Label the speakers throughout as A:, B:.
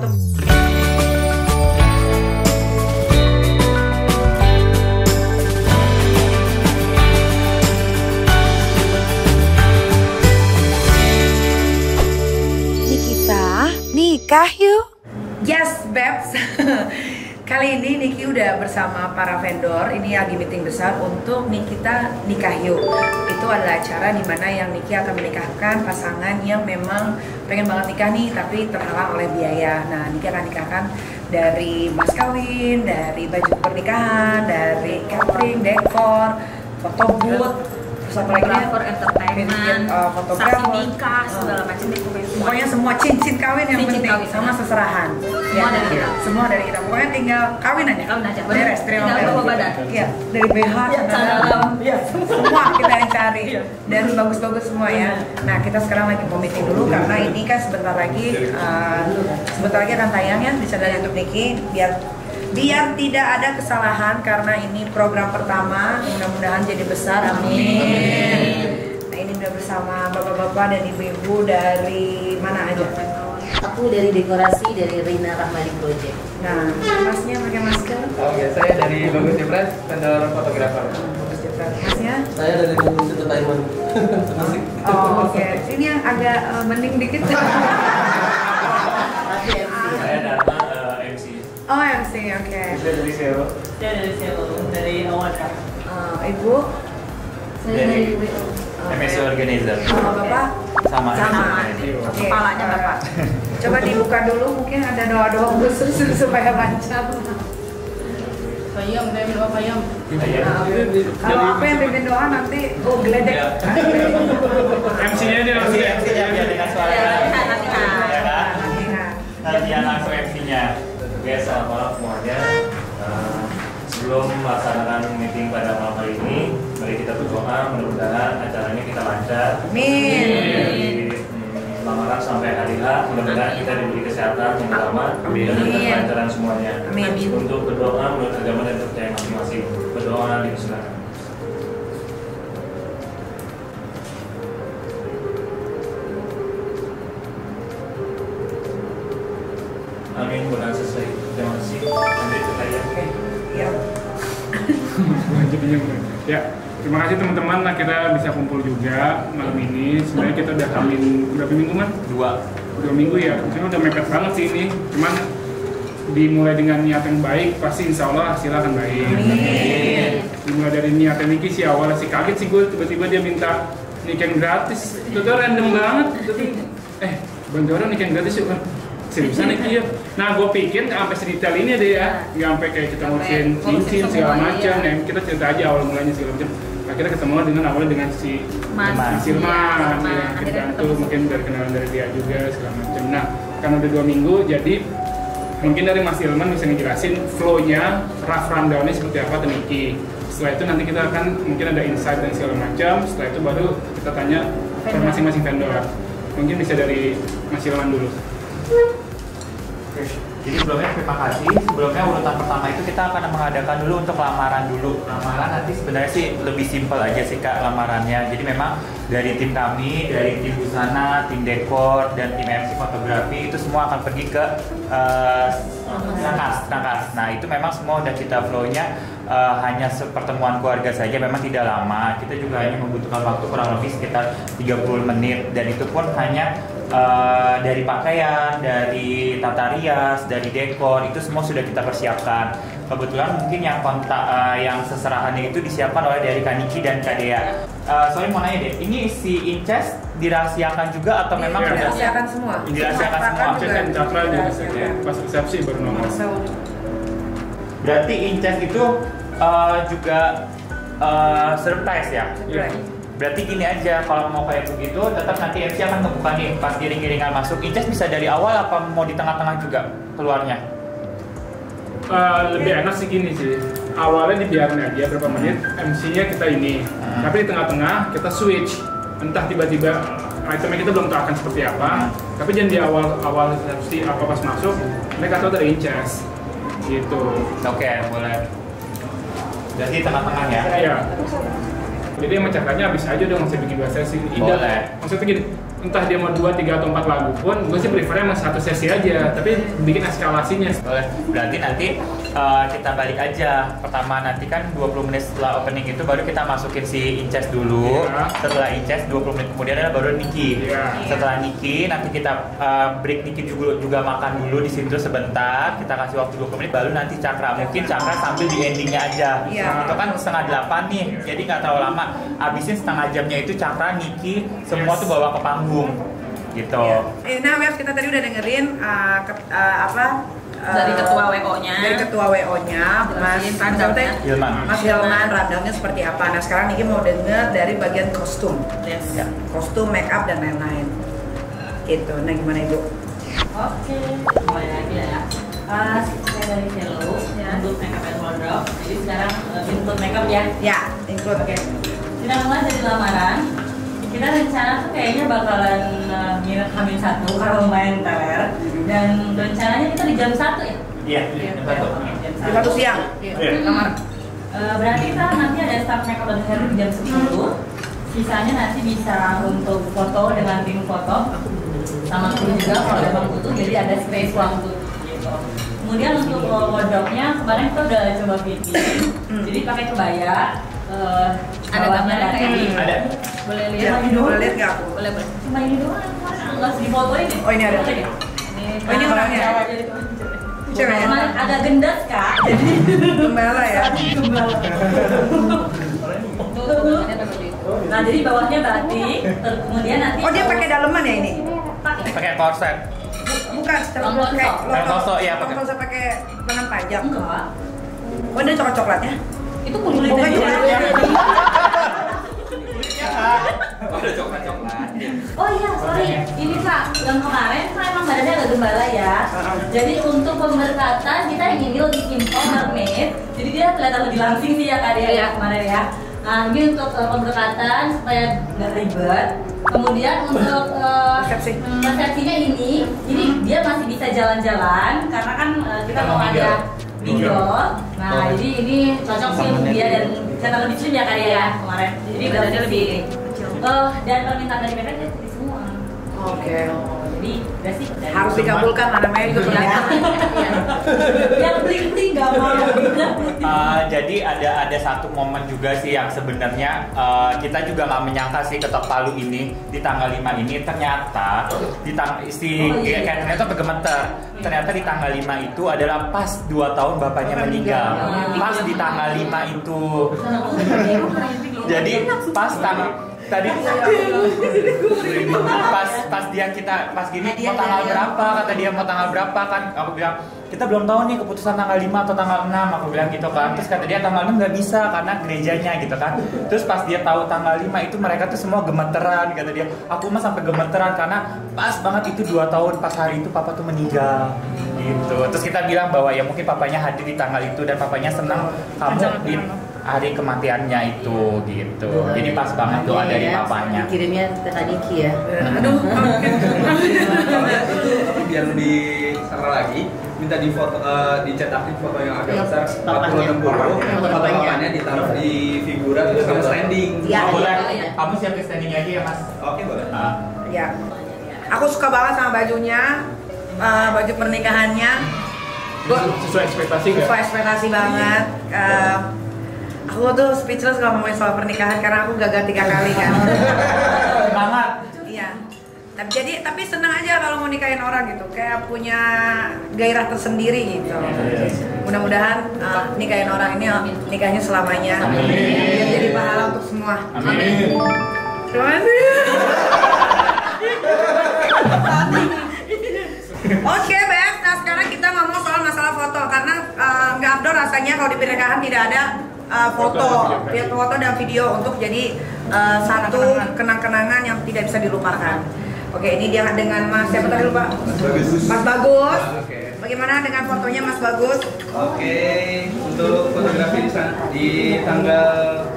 A: Nikita, nikah yuk.
B: Yes, Babs. Kali ini Niki udah bersama para vendor. Ini lagi meeting besar untuk Nikita nikah yuk. Itu adalah acara dimana yang Niki akan menikahkan pasangan yang memang pengen banget nikah nih, tapi terhalang oleh biaya. Nah, Niki akan nikahkan dari mas kawin, dari baju pernikahan, dari catering, dekor, foto booth,
C: fotografer, entertainment, saksi nikah, segala macam itu.
B: Pokoknya semua cincin kawin yang penting
C: kawin,
B: sama seserahan.
C: Semua dari kita.
B: Semua dari kita. Pokoknya tinggal kawin aja.
C: Kawin aja.
B: Beres, terima
C: Tinggal
B: kasih.
C: bawa badan.
B: Iya, dari BH, dalam,
C: Iya.
B: semua kita yang cari. Dan bagus-bagus semua ya. Nah, kita sekarang lagi mau meeting dulu karena ini kan sebentar lagi akan tayang ya di channel YouTube Niki, biar tidak ada kesalahan karena ini program pertama, mudah-mudahan jadi besar, amin. Nah, ini udah bersama bapak-bapak dan ibu-ibu dari mana aja?
D: Aku dari dekorasi dari Rina Rahmadi Project.
B: Nah, masnya pakai masker?
E: Oh ya, saya dari Bagus Jepret, vendor fotografer.
B: Bagus juga. Masnya?
E: Saya dari Bagus Entertainment.
B: Oh, oke. Sini yang agak mending dikit.
E: Saya Dharma, MC.
B: Oh, MC, oke.
E: Saya dari SEO.
C: Saya dari Selo, dari Awaka.
B: Ibu?
D: Saya dari WO.
F: MSC Organizer.
B: Bapak?
F: Sama.
B: Oke.
C: Kepalanya Bapak.
B: Coba dibuka dulu, mungkin ada doa-doa khusus supaya lancar.
C: Payam, saya doa payam.
B: Kalau apa yang bikin doa nanti geledek.
E: MC-nya ini langsung
F: MC-nya biar dengan suara. Ya kan?
B: Nah,
F: Dia langsung MC-nya. Biasa malam semuanya. Sebelum melaksanakan meeting pada malam hari ini, mari kita berdoa, mudah-mudahan acaranya kita lancar.
B: Amin.
F: Dari lamaran sampai hari H, mudah-mudahan kita diberi kesehatan yang lama dan kelancaran semuanya.
B: Amin.
F: Untuk berdoa menurut agama dan percaya masing-masing. Berdoa dipersilakan. Amin. Mudah selesai. Terima kasih. Sampai jumpa ya.
B: Ya.
G: Ya, terima kasih teman-teman. Nah, kita bisa kumpul juga malam ini. Sebenarnya kita udah hamin berapa minggu man? 2 minggu ya. Sebenarnya udah mepet banget sih ini. Cuman dimulai dengan niat yang baik, pasti insya Allah hasilnya akan baik.
B: Amin.
G: Dimulai dari niat yang Niki sih awalnya sih kaget sih gue, tiba-tiba dia minta niken gratis. Itu tuh random banget. Tapi bantu orang niken gratis yuk kan. Seriusan Niki ya. Nah, gue pikir sampai sedetail ini deh ya, nggak sampai kayak kita ngurusin cincin segala macam. Nah, kita cerita aja awal mulanya segala macam. Akhirnya ketemu dengan awalnya dengan si Mas Ilman, ya, kita bantu mungkin dari kenalan dari dia juga segala macam. Nah, karena udah 2 minggu, jadi mungkin dari Mas Ilman bisa ngejelasin flow-nya, rough rundown-nya seperti apa ke Niki. Setelah itu nanti kita akan mungkin ada insight dan segala macam. Setelah itu baru kita tanya ke masing-masing vendor. Mungkin bisa dari Mas Ilman dulu.
F: Jadi sebelumnya terima kasih. Sebelumnya urutan pertama itu kita akan mengadakan dulu untuk lamaran dulu. Lamaran nanti sebenarnya sih lebih simpel aja sih Kak lamarannya. Jadi memang dari tim kami, dari tim busana, tim dekor, dan tim MC fotografi itu semua akan pergi ke Nangkas. Nah itu memang semua udah kita flow-nya hanya pertemuan keluarga saja, memang tidak lama. Kita juga hanya membutuhkan waktu kurang lebih sekitar 30 menit dan itu pun hanya dari pakaian, dari tata rias, dari dekor itu semua sudah kita persiapkan. Kebetulan mungkin yang yang seserahannya itu disiapkan oleh dari Kak Niki dan Kak Dea. Sorry mau nanya deh, ini si Inces dirahasiakan juga atau memang
B: dirahasiakan semua?
F: Dirahasiakan semua.
G: Inces dan Cakra juga pas resepsi baru nomor.
F: Berarti Inces itu juga surprise ya? Berarti gini aja, kalau mau kayak begitu, tetap nanti MC akan ngebuka nih pas giring-giringan masuk. Inces bisa dari awal apa mau di tengah-tengah juga keluarnya?
G: Lebih enak sih gini sih, awalnya dibiarin aja berapa menit, MC-nya kita ini. Tapi di tengah-tengah kita switch, entah tiba-tiba itemnya kita belum tahu akan seperti apa. Tapi jangan di awal resepsi apa pas masuk, mereka tahu dari Inces gitu.
F: Oke, boleh. Jadi tengah-tengah ya?
G: Iya. Jadi emang caranya habis aja udah nggak usah bikin 2 sesi.
F: Boleh.
G: Maksudnya gini, entah dia mau 2, 3 atau 4 lagu pun, gue sih prefernya sama satu sesi aja, tapi bikin eskalasinya.
F: Berarti nanti kita balik aja. Pertama nanti kan 20 menit setelah opening itu baru kita masukin si Inces dulu. Setelah Inces 20 menit kemudian adalah baru Niki. Setelah Niki nanti kita break Niki juga makan dulu di situ sebentar. Kita kasih waktu 20 menit baru nanti Cakra. Mungkin Cakra sambil di endingnya aja. Itu kan 7:30 nih, jadi nggak terlalu lama. Abisin setengah jamnya itu Cakra, Niki semua tuh bawa ke panggung. Gitu.
B: Nah, Webs, kita tadi udah dengerin
C: dari ketua WO-nya.
B: Dari ketua WO-nya, Mas Hilman, rundown-nya seperti apa. Nah, sekarang Niki mau denger dari bagian kostum. Kostum, make up dan lain-lain. Gitu. Nah, gimana Ibu?
C: Oke, kembali lagi ya. Saya dari Hello untuk make up and wardrobe. Jadi sekarang include make up ya.
B: Ya, include. Oke.
C: Kita mulai dari lamaran. Kita rencana tuh kayaknya bakalan nginep H-1 karena lumayan teler. Dan rencananya kita di jam 1 ya?
F: Iya,
B: jam 1 siang.
C: Berarti kita nanti ada staff make up dan hair di jam 10. Sisanya nanti bisa untuk foto dengan tim foto sama kru juga kalau memang butuh, jadi ada space waktu gitu. Kemudian untuk wardrobe-nya kemarin kita udah coba fitting. Jadi pakai kebaya. Ada gambarnya kayak ini.
F: Ada.
C: Boleh lihat?
B: Boleh lihat nggak aku?
C: Boleh. Cuma ini doang. Nggak usah difotoin ya?
B: Oh, ini ada. Ini orangnya. Cewek.
C: Agak gendas Kak. Jadi
B: Gembala ya.
C: Nah, jadi bawahnya batik, kemudian nanti
B: Oh, dia pakai daleman ya ini?
F: Pakai korset.
B: Bukan, setelah
C: Longkonso.
B: pakai
F: Longkonso, iya, pakai.
B: Longkonso pakai lengan panjang.
C: enggak.
B: Oh, ada coklat-coklatnya?
C: Itu kulit
B: Bukan
C: aja.
B: coklatnya.
E: Ada coklat-coklat.
C: Oh iya, sorry. Ini Kak, yang kemarin kan emang badannya agak gembala ya. Jadi untuk pemberkatan kita yang ini lebih simple, mermaid. Jadi dia kelihatan lebih langsing sih ya Kak dia ya kemarin ya. Nah, ini untuk pemberkatan supaya nggak ribet. Kemudian untuk resepsinya ini dia masih bisa jalan-jalan karena kan kita mau ada bingo. Nah, jadi ini cocok sih untuk dia dan karena lebih slim ya Kak ya kemarin. Jadi badannya lebih kecil. Dan permintaan dari mereka jadi semua.
B: Oke.
C: Jadi udah sih
B: Harus dikabulkan lah namanya juga pernikahan.
C: yang bling-bling gak mau.
F: Jadi ada satu momen juga sih yang sebenarnya kita juga nggak menyangka sih ketok palu ini di tanggal 5 ini ternyata ternyata kegemeter. Ternyata di tanggal 5 itu adalah pas 2 tahun bapaknya meninggal. Pas di tanggal 5 itu. Jadi pas tadi pas gini mau tanggal berapa, kata dia mau tanggal berapa kan, aku bilang kita belum tahu nih keputusan tanggal 5 atau tanggal 6, aku bilang gitu kan. Terus kata dia tanggal 6 nggak bisa karena gerejanya gitu kan. Terus pas dia tahu tanggal 5 itu mereka tuh semua gemeteran, kata dia aku mah sampai gemeteran karena pas banget itu 2 tahun pas hari itu papa tuh meninggal gitu. Terus kita bilang bahwa ya mungkin papanya hadir di tanggal itu dan papanya senang kamu di hari kematiannya itu gitu. Jadi pas banget doa dari papanya.
D: Kirimnya ke Niki ya.
B: Aduh.
E: Biar lebih seru lagi, minta di foto, dicetakin foto yang agak besar 40-60. Foto bapaknya ditaruh di figura itu sama standing.
B: Iya.
F: Boleh. Kamu siap ke standing aja ya Mas?
E: Oke boleh.
B: Ya. Aku suka banget sama bajunya, baju pernikahannya.
G: Sesuai ekspektasi nggak?
B: Sesuai ekspektasi banget. Aku tuh speechless kalau ngomongin soal pernikahan karena aku gagal 3 kali kan.
F: Semangat.
B: Iya. Tapi senang aja kalau mau nikahin orang gitu, kayak punya gairah tersendiri gitu. Mudah-mudahan nikahin orang ini nikahnya selamanya. Biar jadi pahala untuk semua.
F: Amin.
B: Terima kasih. Oke, Beb. Nah, sekarang kita ngomong soal masalah foto karena nggak afdol rasanya kalau di pernikahan tidak ada foto dan video untuk jadi satu kenang-kenangan yang tidak bisa dilupakan. Oke, ini dia dengan Mas siapa tadi lupa? Mas Bagus. Bagaimana dengan fotonya Mas Bagus?
E: Oke, untuk fotografi di tanggal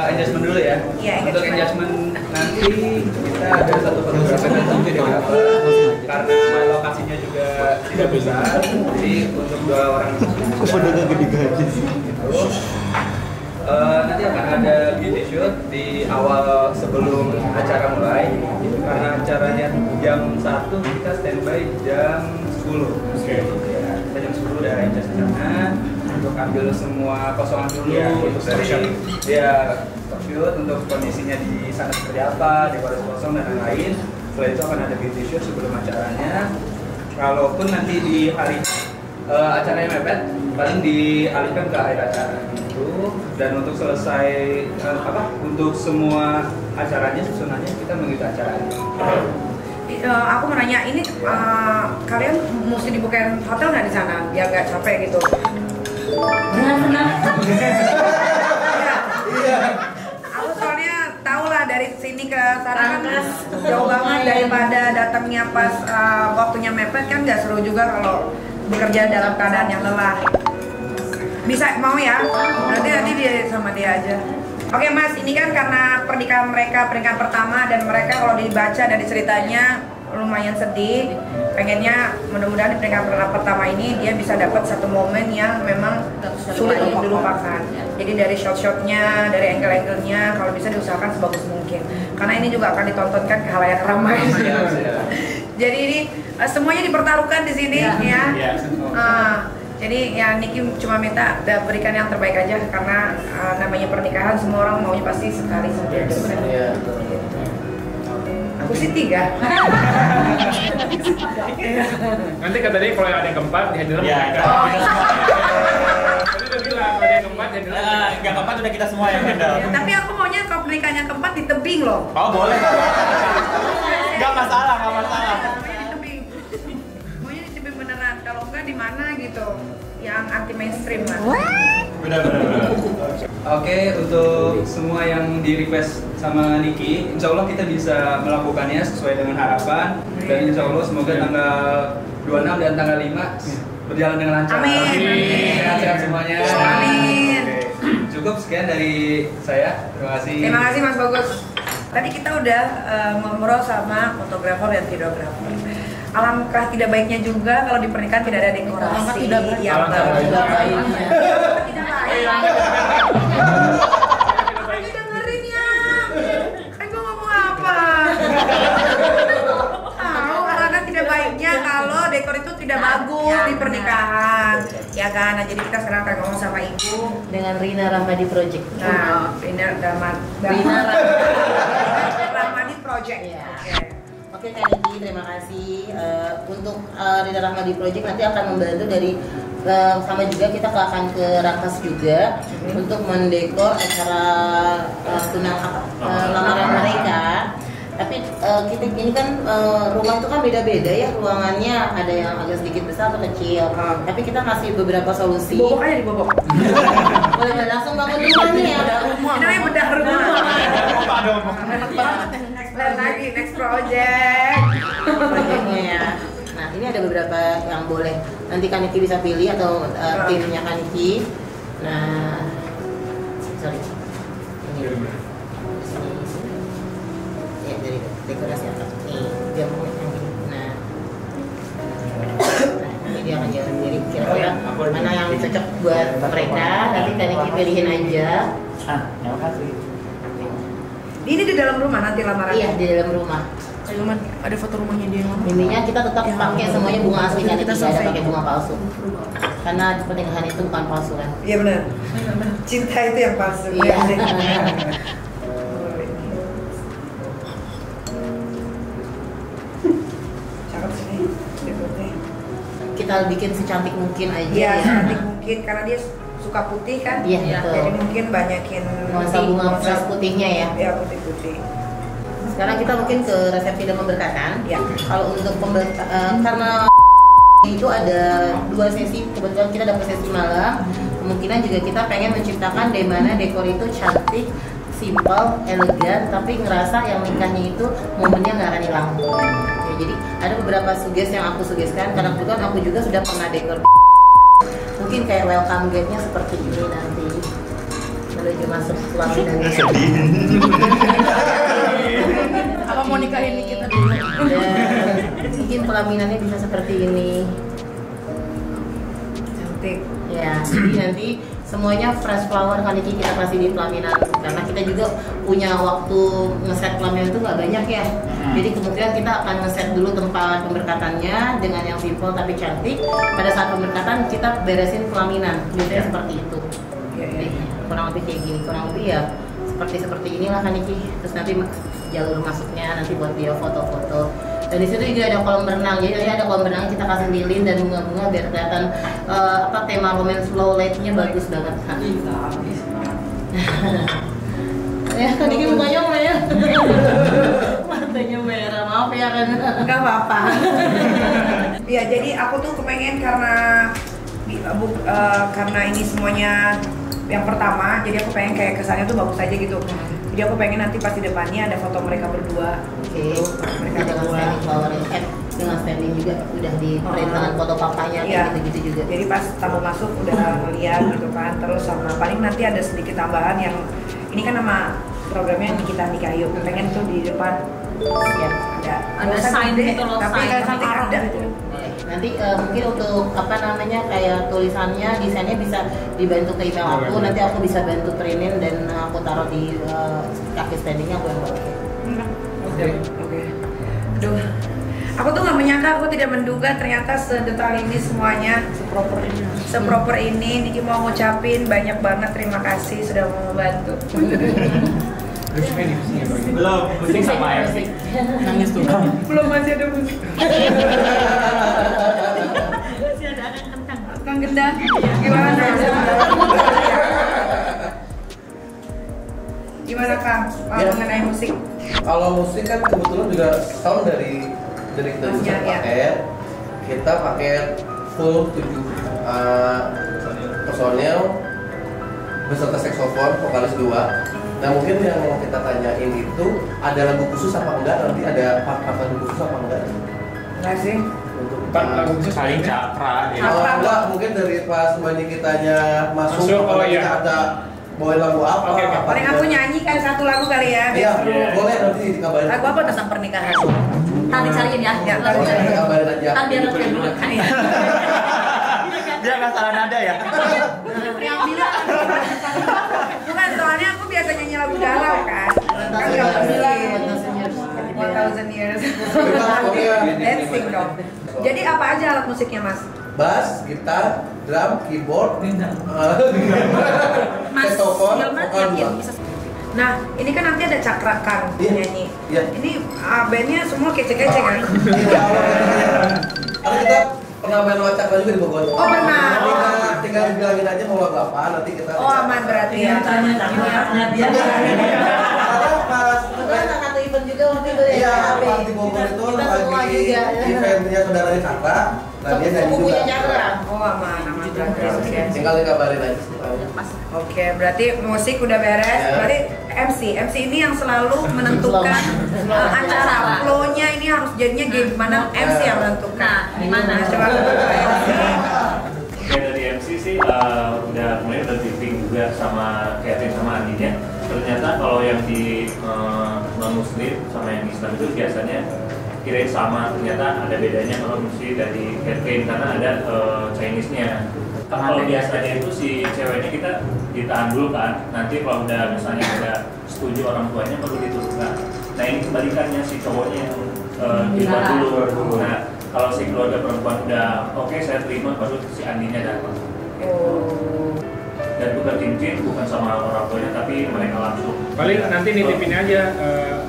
E: engagement dulu ya.
B: Iya,
E: untuk engagement nanti kita ada satu fotografer dan satu videografer karena lokasinya juga tidak besar, jadi untuk 2 orang. nanti akan ada beauty shoot di awal sebelum acara mulai. Karena acaranya jam 1, kita standby jam 10. Ya, kita jam 10 udah adjust di sana untuk ambil semua kosongan dulu untuk dari shoot untuk kondisinya di sana seperti apa, dekorasi kosong dan lain-lain. Setelah itu akan ada beauty shoot sebelum acaranya. Kalaupun nanti di hari acaranya mepet, paling dialihkan ke akhir acara gitu. Dan untuk selesai untuk semua acaranya susunannya kita mengikuti acaranya.
B: Aku mau nanya, ini kalian mesti dibukain hotel nggak di sana biar nggak capek gitu?
C: Dengan senang.
B: Iya. Aku soalnya tahu lah dari sini ke sana kan jauh banget daripada datangnya pas waktunya mepet kan nggak seru juga kalau bekerja dalam keadaan yang lelah. Bisa mau ya? Nanti dia sama dia aja. Oke Mas, ini kan karena pernikahan mereka pernikahan pertama dan mereka kalau dibaca dari ceritanya lumayan sedih. Pengennya mudah-mudahan di pernikahan pertama ini dia bisa dapat satu momen yang memang sulit untuk dilupakan. Jadi dari shot-shotnya, dari angle-angle-nya kalau bisa diusahakan sebagus mungkin. Karena ini juga akan ditontonkan ke halayak ramai. Jadi ini semuanya dipertaruhkan di sini ya. Jadi ya Niki cuma minta berikan yang terbaik aja karena namanya pernikahan semua orang maunya pasti sekali saja. Aku sih 3.
G: Nanti kata dia kalau ada yang keempat di handle
F: Ya,
G: mereka. Tadi udah bilang kalau ada yang keempat di handle.
F: Yang keempat udah kita semua yang handle.
B: Tapi aku maunya kalau pernikahan yang keempat di tebing loh.
F: Oh boleh. Nggak masalah, nggak masalah.
B: Maunya di tebing beneran. Kalau enggak di mana gitu, yang anti mainstream lah.
F: Benar.
E: Oke, untuk semua yang di request sama Niki, insya Allah kita bisa melakukannya sesuai dengan harapan. Dan insya Allah semoga tanggal 26 dan tanggal 5 berjalan dengan lancar.
B: Amin.
E: Sehat-sehat semuanya.
B: Amin.
E: Oke. Cukup sekian dari saya. Terima kasih.
B: Terima kasih Mas Bagus. Tadi kita udah ngobrol sama fotografer dan videografer. Alangkah tidak baiknya juga kalau di pernikahan tidak ada dekorasi.
C: Alangkah tidak baik.
B: yang
G: Alangkah
B: bagus.
C: tidak baiknya.
B: Tidak baik. Ayo dengerin ya. Kan gue ngomong apa? Tahu alangkah tidak baiknya kalau dekor itu tidak bagus di pernikahan. Ya kan. Nah, jadi kita sekarang akan ngomong sama Ibu.
D: Dengan Rina Rahmadi Project.
B: Nah, Rina Rahmadi Project.
D: Iya.
B: Oke.
D: Oke Kak Niki, terima kasih. Untuk Rina Rahmadi Project nanti akan membantu dari sama juga kita akan ke Rangkas juga untuk mendekor acara lamaran mereka. Tapi kita ini kan rumah itu kan beda-beda ya ruangannya, ada yang agak sedikit besar atau kecil. Tapi kita kasih beberapa solusi.
B: Bobok aja di bobok.
D: Boleh langsung bangun rumah nih ya.
B: Ini namanya bedah rumah.
D: Iya.
B: Next project.
D: Projectnya ya. Nah ini ada beberapa yang boleh nanti Kak Niki bisa pilih atau timnya Kak Niki. Nah, sorry. Ini. Ya dari dekorasi apa? Nih, dia mau Nah, ini dia akan jalan sendiri. Kira-kira mana yang cocok buat mereka? Nanti Kak Niki pilihin aja.
F: Terima kasih.
B: Ini di dalam rumah nanti lamaran.
D: Iya di dalam rumah.
B: Ada foto rumahnya dia.
D: Intinya kita tetap pakai semuanya bunga asli kan,
B: Kita
D: tidak ada
B: survei.
D: pakai bunga palsu. Karena pernikahan itu bukan palsu kan.
B: Iya benar. Cinta itu yang palsu.
D: Iya.
B: Cakep sih dekornya.
D: Kita bikin secantik mungkin aja
B: Iya,
D: ya.
B: cantik mungkin karena dia suka putih kan.
D: Iya, betul.
B: Jadi mungkin banyakin
D: Nuansa bunga flash putihnya ya.
B: Ya putih-putih.
D: Sekarang kita mungkin ke resepsi dan pemberkatan.
B: Ya.
D: Kalau untuk karena itu ada 2 sesi, kebetulan kita dapat sesi malam. Kemungkinan juga kita pengen menciptakan di mana dekor itu cantik, simple, elegan, tapi ngerasa yang nikahnya itu momennya nggak akan hilang. Ya, jadi ada beberapa sugesti yang aku sugeskan karena kebetulan aku juga sudah pernah dekor. Mungkin kayak welcome gate-nya seperti ini nanti menuju masuk pelanginannya.
C: Apa mau nikahin nih kita dulu?
D: Mungkin pelaminannya bisa seperti ini.
B: Cantik.
D: Ya, jadi nanti semuanya fresh flower kan Niki kita kasih di pelaminan karena kita juga punya waktu ngeset pelaminan itu nggak banyak ya. Jadi kemungkinan kita akan ngeset dulu tempat pemberkatannya dengan yang simple tapi cantik. Pada saat pemberkatan kita beresin pelaminan, biasanya seperti itu. Jadi, kurang lebih kayak gini, kurang lebih ya seperti inilah kan Niki. Terus nanti jalur masuknya nanti buat dia foto-foto. Dan di situ juga ada kolam renang, jadi ada kolam renang kita kasih lilin dan bunga-bunga biar kelihatan tema romance flow light-nya bagus banget kan. Ya, tadi kan mukanya merah. Matanya merah, maaf ya kan.
B: Nggak apa-apa. Ya, jadi aku tuh kepengen karena ini semuanya yang pertama, jadi aku pengen kayak kesannya tuh bagus aja gitu. Jadi aku pengen nanti pas di depannya ada foto mereka berdua.
D: Oke.
B: Mereka
D: dengan
B: berdua.
D: standing flowering, dengan standing juga udah di print dengan foto papanya
B: Iya.
D: gitu-gitu juga.
B: Jadi pas tamu masuk udah ngeliat gitu kan. Terus sama paling nanti ada sedikit tambahan yang ini kan nama programnya Nikita Nikahyuk. Pengen tuh di depan
D: Ya.
C: Ada sign
B: gede,
C: gitu loh,
B: tapi
C: sign
B: kayak cantik
C: arah
B: ada
C: gitu.
D: Nanti mungkin untuk apa namanya kayak tulisannya, desainnya bisa dibantu ke email aku. Nanti aku bisa bantu printin dan aku taruh di kaki standingnya aku yang bawa.
B: Oke. Aduh. Aku tuh nggak menyangka, aku tidak menduga ternyata sedetail ini semuanya, seproper ini. Niki mau ngucapin banyak banget terima kasih sudah mau membantu.
F: Belum, musik sama MC.
D: Nangis tuh.
B: Belum, masih ada musik.
C: Masih ada kentang.
B: Kang Gendang, gimana? Gimana Kang mengenai musik?
H: Kalau musik kan kebetulan juga sound dari kita juga
B: Masnya, ya.
H: pakai. Kita pakai full 7 personel beserta saxophone, vokalis 2. Nah mungkin yang mau kita tanyain itu ada lagu khusus apa enggak? Nanti ada part-part lagu khusus apa enggak?
B: Enggak sih.
H: Untuk
G: Lagu khusus
F: Saling cakra ya.
H: kalau enggak mungkin dari pas banyak kitanya masuk,
G: Oh,
H: kalau
G: iya.
H: kita ada bawain lagu apa?
G: Oke, oke.
H: apa
B: Paling aku nyanyi kan satu lagu kali ya.
H: Iya,
F: Iya.
H: boleh nanti dikabarin.
B: Lagu apa tentang pernikahan?
C: Ntar dicariin ya.
B: Ya, ntar
H: Boleh
B: dicariin.
H: dikabarin aja.
C: Ntar biar lebih dulu kan.
F: Dia nggak salah nada ya.
B: Yang bilang bukan, soalnya aku biasa nyanyi lagu galau kan. Kan nggak bilang 1000 years. Dancing dong. Jadi apa aja alat musiknya Mas?
H: Bass, gitar, drum, keyboard,
C: Mas
H: saxophone,
C: Hilman
H: vokal
C: yakin
H: 2.
C: bisa.
B: Nah, ini kan nanti ada Cakra Kang
H: Iya.
B: nyanyi.
H: Iya.
B: Ini bandnya semua kece-kece kan?
H: Karena kita pernah main wacakra juga di Bogor.
B: Oh, pernah.
H: Tinggal bilangin aja mau lagu apa, nanti kita.
B: Oh, aman berarti ya.
C: Tanya cakra dia.
H: Karena pas
D: Kebetulan satu event juga waktu itu ya.
H: iya
D: KB.
H: pas di Bogor itu
D: Kita semua
H: lagi
D: juga.
H: eventnya saudaranya Cakra, nah dia nyanyi juga.
D: Sepupunya Cakra.
B: Oh, aman berarti. Oke.
H: Tinggal dikabarin aja.
B: Oke, berarti musik udah beres.
H: Ya.
B: Berarti MC ini yang selalu menentukan acara flow-nya ini harus jadinya gimana, MC yang menentukan.
C: Nah, gimana?
B: Nah, coba kita ke MC.
F: Ya dari MC sih udah briefing juga sama Catherine sama Andinya. Ternyata kalau yang di non muslim sama yang Islam itu biasanya kirain sama, ternyata ada bedanya kalau mesti dari Catherine karena ada Chinese-nya. Kalau biasanya itu si ceweknya kita ditahan dulu kan, nanti kalau udah misalnya udah setuju orang tuanya baru diturunkan. Nah ini kebalikannya si cowoknya dibuat dulu. Nah kalau si keluarga perempuan udah oke, saya terima, baru si Andinya datang.
B: Oh.
F: Dan bukan cincin, bukan sama orang tuanya, tapi mereka langsung.
G: paling nanti nitipin aja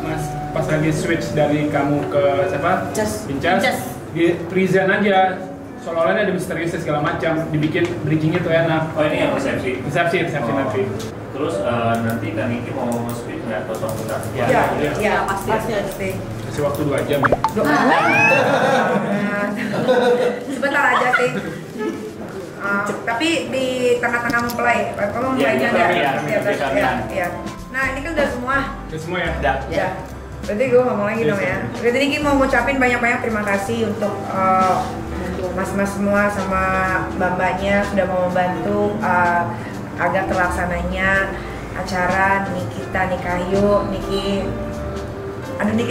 G: Mas pas lagi switch dari kamu ke siapa? Pincas. Di present aja. Soalnya ada misteriusnya segala macam, dibikin bridgingnya tuh enak.
F: Oh ini yang resepsi.
G: Resepsi
F: Oh.
G: nanti.
F: Terus nanti Kak Niki mau speak nggak atau sambutan?
B: Ya,
C: pasti.
B: pasti.
G: Kasih waktu 2 jam ya.
B: Sebentar aja sih. Tapi di tengah-tengah mempelai, kamu mempelainya ada? Iya. Nah ini kan udah semua.
G: Udah semua ya?
F: Udah.
B: Ya. Berarti gue ngomong lagi dong ya. Berarti Niki mau ngucapin banyak-banyak terima kasih untuk mas-mas semua sama mbak-mbaknya sudah mau membantu agar terlaksananya acara Nikita Nikahyuk. Niki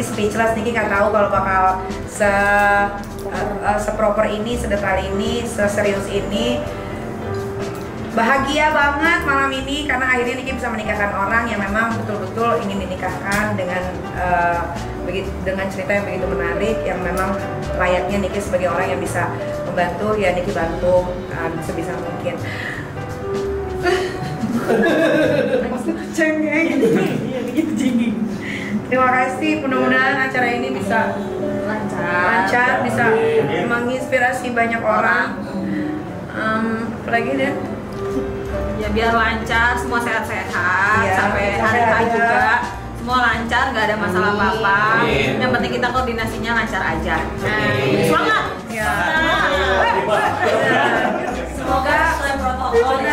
B: speechless. Niki nggak tahu kalau bakal seproper ini, sedetail ini, seserius ini. bahagia banget malam ini karena akhirnya Niki bisa menikahkan orang yang memang betul-betul ingin dinikahkan dengan dengan cerita yang begitu menarik, yang memang layaknya Niki sebagai orang yang bisa membantu, ya Niki bantu sebisa mungkin. Terima kasih, mudah-mudahan acara ini bisa lancar, bisa menginspirasi banyak orang. Apalagi deh?
C: Ya biar lancar, semua sehat-sehat,
B: Iya,
C: sampai hari H juga semua lancar, nggak ada masalah apa-apa. Yang penting kita koordinasinya lancar aja. Semangat!
B: Ya.
C: Semoga sesuai protokol.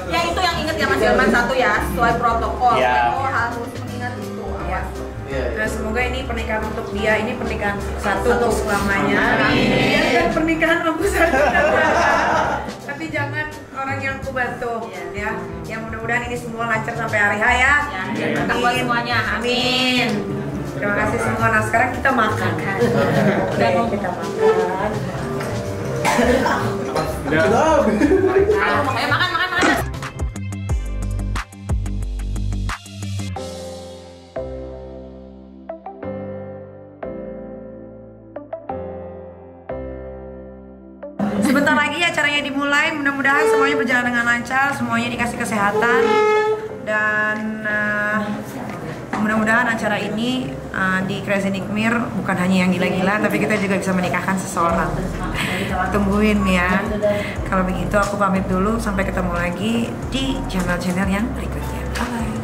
C: Ya itu yang inget ya Mas Irman, satu ya, sesuai protokol.
F: Ya.
C: Oh, harus mengingat itu. Awas.
B: Nah, semoga ini pernikahan untuk dia, ini pernikahan satu untuk selamanya. Iya, dan pernikahan aku satu. Tapi jangan orang yang aku bantu, ya. Yang mudah-mudahan ini semua lancar sampai hari H ya.
C: Kita buat semuanya.
B: Amin. Terima kasih semua. Nah sekarang kita makan. Oke, kita makan.
C: Ayo makan.
B: Sebentar lagi acaranya dimulai. Mudah-mudahan semuanya berjalan dengan lancar, semuanya dikasih kesehatan, dan mudah-mudahan acara ini di Crazy Nikmir bukan hanya yang gila-gila, tapi kita juga bisa menikahkan seseorang. Tungguin ya. Kalau begitu aku pamit dulu, sampai ketemu lagi di channel-channel yang berikutnya. Bye.